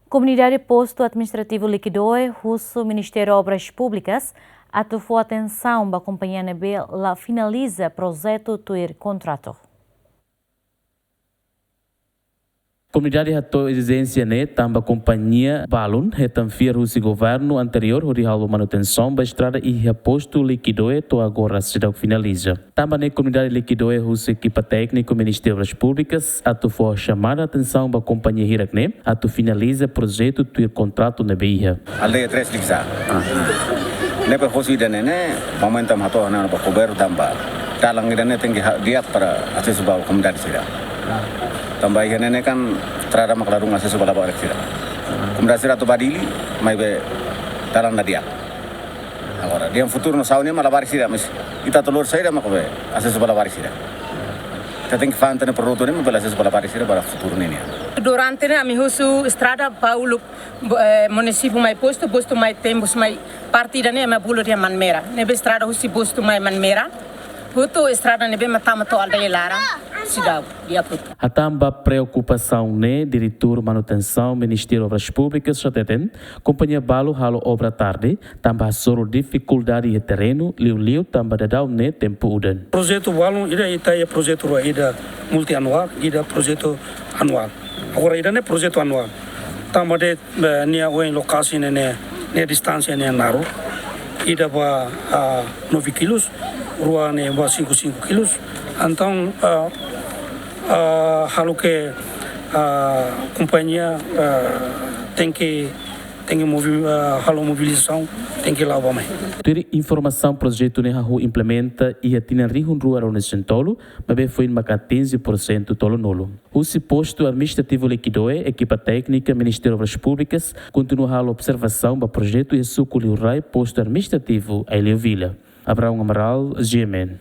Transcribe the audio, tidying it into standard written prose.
Komunidade Postu Administrativu Liquidoe, husu Ministériu Obras Publikas, atuou atensaun da kompaña la finaliza projetu tuir kontratu. Komunidade hatou exigência tamba companhia balun retam fiar o governo anterior o rihalo manutenção da estrada e posto Liquidoe to agora se finaliza. Tamba ne comunidade Liquidoe o equipa técnico Ministério Obras Publikas atu for chamar a atenção da companhia hirakne atu finaliza projeto tuir kontratu na beia. Aldeia 3 ligza. Nebe fosi dane momentum hato na ba coberto tamba. Talang idane tinggi dia para akses ba komunidade sira. Tambah ini kan terada maklarung akses sekolah bawah sira. Komunidade sira tu badili mai be talang nadia. Agora dia futuro no saune malah baris sira mas kita telur saya mak be akses sekolah baris sira. Kita tem que fazer no projeto nem pela akses sekolah baris sira para futuro nini. Durante a husu estrada Paulo município mai posto mai temos mai partida ne mai bulu dia manmera. Nebe estrada husu posto mai manmera. Hutu estrada nebe matama to aldeia lara. A tamba preocupação diretor manutenção Ministério Obras Publikas já tem companhia balo halo obra tarde tamba soro dificuldade de terreno liu tamba dadau tempo udan. Projeto balo ida é projeto ida multianual ida projeto anual. Agora ida ne projeto anual. Tamba de nia oen lokasi ne distância ne naru ida ba 9 quilos rua ne ba 5 quilos. Então halo que a companhia tem que halo mobilização tem que lá vamos. Ter informação projeto ne hahu implementa e atina rihun rua no centolo, mas foi em 15% tolo nolo. O posto administrativo Liquidoe, equipa técnica Ministério Obras Publikas, continua a observação do projeto e suculi o posto administrativo a Vila. Abraão Amaral, GMN.